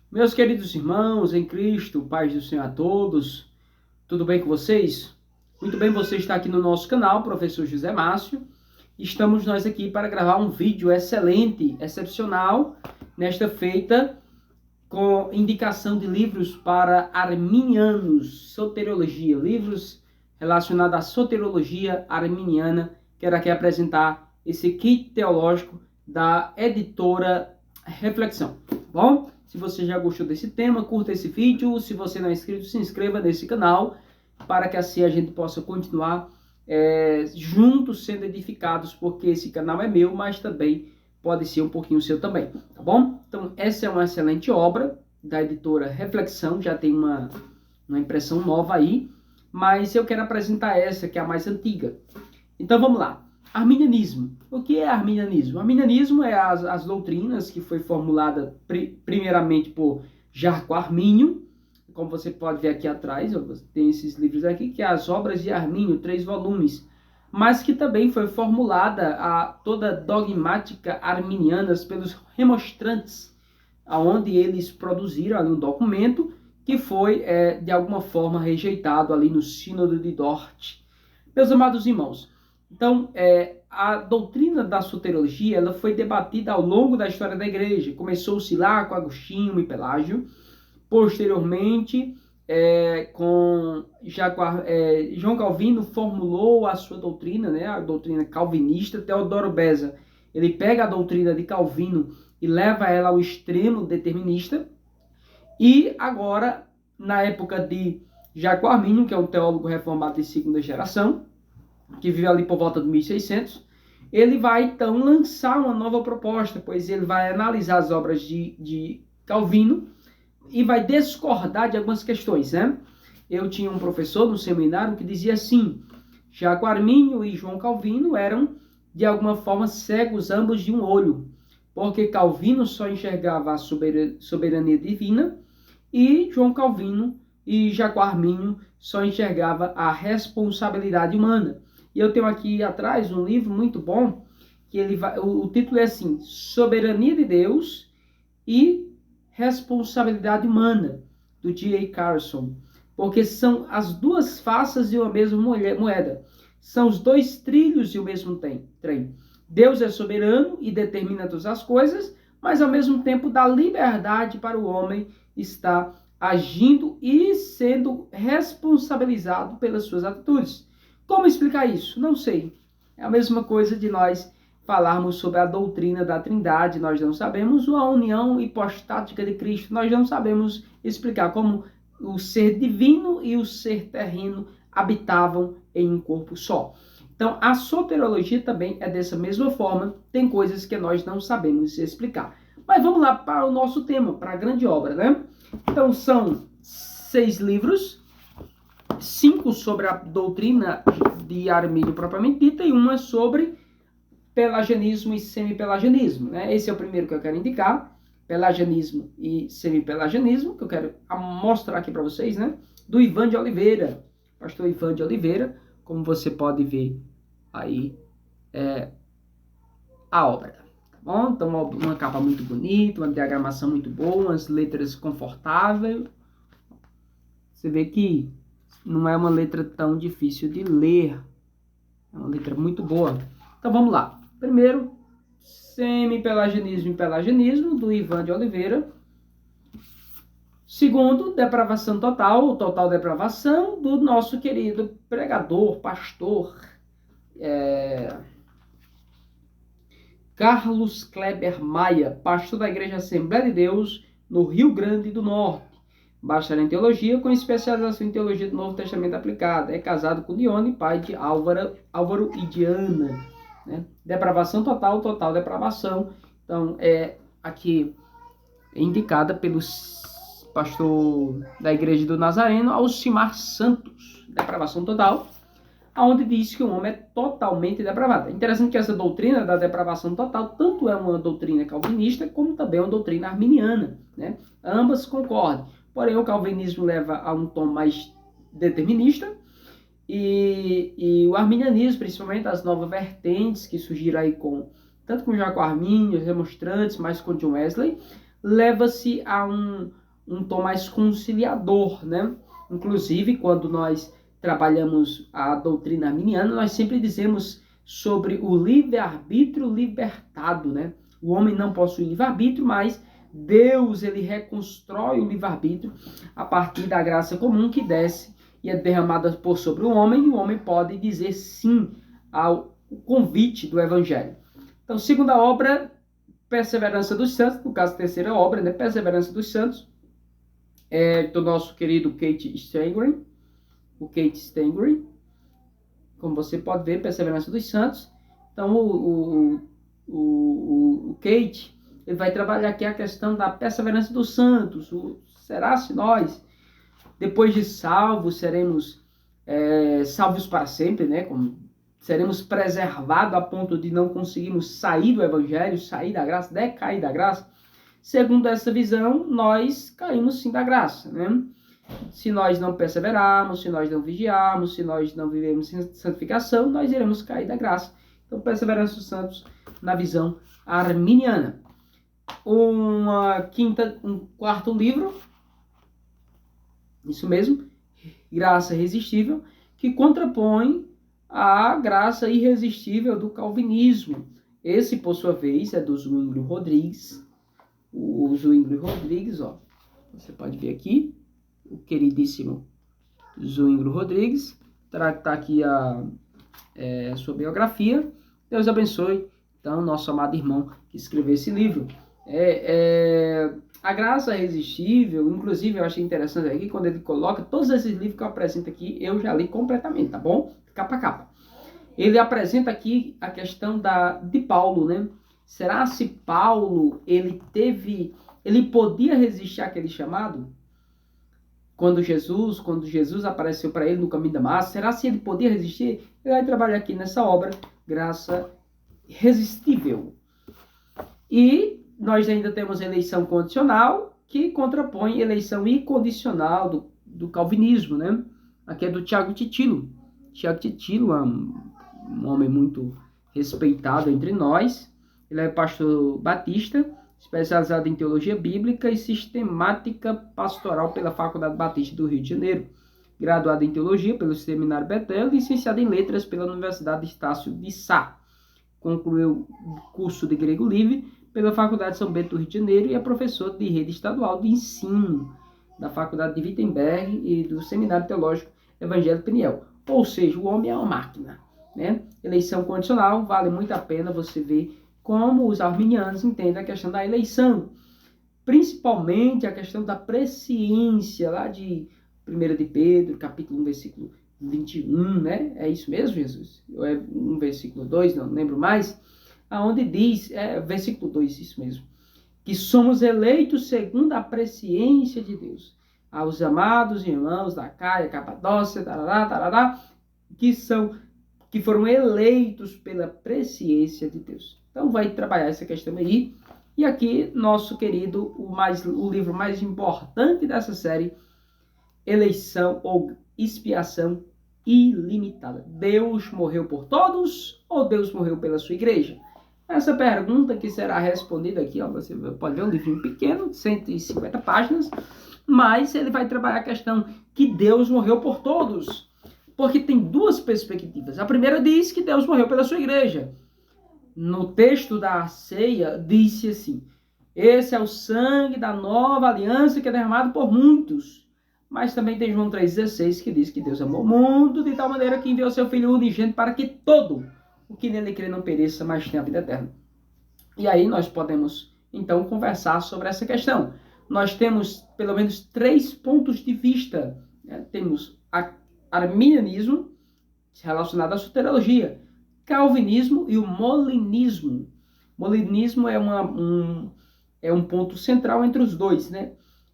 Meus queridos irmãos em Cristo, paz do Senhor a todos, tudo bem com vocês? Muito bem, você está aqui no nosso canal, Professor José Márcio. Estamos nós aqui para gravar um vídeo excelente, excepcional, nesta feita, com indicação de livros para arminianos, soteriologia, livros relacionados à soteriologia arminiana. Quero aqui apresentar esse kit teológico da editora Reflexão, tá bom? Se você já gostou desse tema, curta esse vídeo. Se você não é inscrito, se inscreva nesse canal, para que assim a gente possa continuar juntos sendo edificados, porque esse canal é meu, mas também pode ser um pouquinho seu também, tá bom? Então, essa é uma excelente obra da editora Reflexão, já tem uma impressão nova aí, mas eu quero apresentar essa, que é a mais antiga. Então, vamos lá. Arminianismo. O que é arminianismo? Arminianismo é as doutrinas que foi formulada primeiramente por Jarco Armínio, como você pode ver aqui atrás, tem esses livros aqui, que é as Obras de Armínio, 3 volumes, mas que também foi formulada toda dogmática arminianas pelos remonstrantes, onde eles produziram ali um documento que foi, de alguma forma, rejeitado ali no Sínodo de Dort. Meus amados irmãos, então, a doutrina da soteriologia ela foi debatida ao longo da história da igreja. Começou-se lá com Agostinho e Pelágio. Posteriormente, João Calvino formulou a sua doutrina, né, a doutrina calvinista. Teodoro Beza, ele pega a doutrina de Calvino e leva ela ao extremo determinista. E agora, na época de Jarco Armínio, que é um teólogo reformado de segunda geração, que viveu ali por volta de 1600, ele vai então lançar uma nova proposta, pois ele vai analisar as obras de Calvino e vai discordar de algumas questões, né? Eu tinha um professor no seminário que dizia assim: Jarco Armínio e João Calvino eram, de alguma forma, cegos ambos de um olho, porque Calvino só enxergava a soberania divina e João Calvino e Jarco Armínio só enxergava a responsabilidade humana. E eu tenho aqui atrás um livro muito bom, que o título é assim: Soberania de Deus e Responsabilidade Humana, do D.A. Carson. Porque são as duas faces de uma mesma moeda. São os dois trilhos de um mesmo trem. Deus é soberano e determina todas as coisas, mas ao mesmo tempo dá liberdade para o homem estar agindo e sendo responsabilizado pelas suas atitudes. Como explicar isso? Não sei. É a mesma coisa de nós falarmos sobre a doutrina da Trindade, nós não sabemos, ou a união hipostática de Cristo, nós não sabemos explicar como o ser divino e o ser terreno habitavam em um corpo só. Então, a soteriologia também é dessa mesma forma, tem coisas que nós não sabemos explicar. Mas vamos lá para o nosso tema, para a grande obra, né? Então, são 6 livros, 5 sobre a doutrina de Armínio propriamente dita e uma sobre pelagianismo e semipelagianismo, né? Esse é o primeiro que eu quero indicar, pelagianismo e semipelagianismo, que eu quero mostrar aqui para vocês, né? Do Ivan de Oliveira, pastor Ivan de Oliveira, como você pode ver aí a obra, tá bom? Então, uma capa muito bonita, uma diagramação muito boa, umas letras confortáveis. Você vê que não é uma letra tão difícil de ler, é uma letra muito boa. Então, vamos lá. Primeiro, semipelagianismo e pelagianismo, do Ivan de Oliveira. Segundo, depravação total, total depravação, do nosso querido pregador, pastor, Carlos Kleber Maia, pastor da Igreja Assembleia de Deus, no Rio Grande do Norte. Bacharel em Teologia, com especialização em Teologia do Novo Testamento aplicada. É casado com Dione, pai de Álvaro e Diana. Né? Depravação total, total depravação. Então, aqui indicada pelo pastor da Igreja do Nazareno, Alcimar Santos. Depravação total, onde diz que o homem é totalmente depravado. É interessante que essa doutrina da depravação total tanto é uma doutrina calvinista, como também é uma doutrina arminiana. Né? Ambas concordam. Porém, o calvinismo leva a um tom mais determinista, e o arminianismo, principalmente as novas vertentes que surgiram aí tanto com Jarco Armínio, os remonstrantes, mas com John Wesley, leva-se a um tom mais conciliador, né? Inclusive, quando nós trabalhamos a doutrina arminiana, nós sempre dizemos sobre o livre-arbítrio libertado, né? O homem não possui livre-arbítrio, mas Deus, ele reconstrói o livre-arbítrio a partir da graça comum que desce e é derramada por sobre o homem pode dizer sim ao convite do evangelho. Então, segunda obra, Perseverança dos Santos, no caso, terceira obra, né? Perseverança dos Santos, do nosso querido Kate Stangery, o Kate Stangery, como você pode ver, Perseverança dos Santos. Então, o Kate, ele vai trabalhar aqui a questão da perseverança dos santos. Será se nós, depois de salvos, seremos salvos para sempre, né? Como seremos preservados a ponto de não conseguirmos sair do evangelho, sair da graça, decair da graça? Segundo essa visão, nós caímos sim da graça, né? Se nós não perseverarmos, se nós não vigiarmos, se nós não vivemos em santificação, nós iremos cair da graça. Então, Perseverança dos Santos na visão arminiana. Um quarto livro, isso mesmo, Graça Irresistível, que contrapõe a graça irresistível do calvinismo. Esse, por sua vez, é do Zwinglio Rodrigues. O Zwinglio Rodrigues, ó, você pode ver aqui, o queridíssimo Zwinglio Rodrigues, tá aqui a sua biografia. Deus abençoe, então, nosso amado irmão que escreveu esse livro. A graça irresistível, inclusive eu achei interessante aqui, quando ele coloca todos esses livros que eu apresento aqui, eu já li completamente, tá bom? Capa a capa. Ele apresenta aqui a questão de Paulo, né? Será se Paulo, ele podia resistir àquele chamado? Quando Jesus apareceu para ele no caminho da Damasco, será se ele podia resistir? Ele vai trabalhar aqui nessa obra, Graça Irresistível. E nós ainda temos eleição condicional, que contrapõe eleição incondicional do calvinismo, né? Aqui é do Tiago Titilo. Tiago Titilo é um homem muito respeitado entre nós. Ele é pastor batista, especializado em teologia bíblica e sistemática pastoral pela Faculdade Batista do Rio de Janeiro. Graduado em teologia pelo Seminário Betel e licenciado em letras pela Universidade Estácio de Sá. Concluiu o curso de grego livre pela Faculdade São Bento do Rio de Janeiro e é professor de rede estadual de ensino da Faculdade de Wittenberg e do Seminário Teológico Evangelho Peniel. Ou seja, o homem é uma máquina, né? Eleição condicional, vale muito a pena você ver como os arminianos entendem a questão da eleição. Principalmente a questão da presciência, lá de 1 de Pedro, capítulo 1, versículo 21, né? É isso mesmo, Jesus? Ou é 1, versículo 2, não lembro mais. Aonde diz, versículo 2, isso mesmo, que somos eleitos segundo a presciência de Deus. Aos amados irmãos da Caia, Capadócia, tarará, que foram eleitos pela presciência de Deus. Então vai trabalhar essa questão aí. E aqui, nosso querido, o livro mais importante dessa série, Eleição ou Expiação Ilimitada. Deus morreu por todos ou Deus morreu pela sua igreja? Essa pergunta que será respondida aqui, ó, você pode ver um livrinho pequeno, 150 páginas, mas ele vai trabalhar a questão que Deus morreu por todos. Porque tem duas perspectivas. A primeira diz que Deus morreu pela sua igreja. No texto da ceia, disse assim: esse é o sangue da nova aliança que é derramado por muitos. Mas também tem João 3,16 que diz que Deus amou o mundo de tal maneira que enviou seu Filho unigênito para que todo o que nele crê não pereça, mas tenha a vida eterna. E aí nós podemos, então, conversar sobre essa questão. Nós temos, pelo menos, 3 pontos de vista. Né? Temos o arminianismo, relacionado à soteriologia, calvinismo e o molinismo. Molinismo é um ponto central entre os dois, né?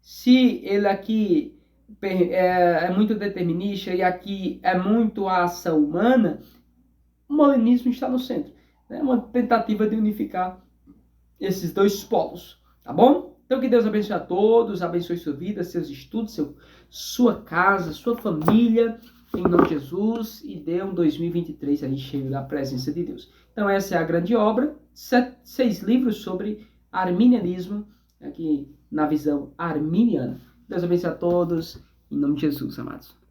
Se ele aqui é muito determinista e aqui é muito a ação humana, o molinismo está no centro. É uma tentativa de unificar esses dois polos, tá bom? Então que Deus abençoe a todos, abençoe sua vida, seus estudos, sua casa, sua família, em nome de Jesus, e dê um 2023 aí cheio da presença de Deus. Então essa é a grande obra, 6 livros sobre arminianismo, aqui na visão arminiana. Deus abençoe a todos, em nome de Jesus, amados.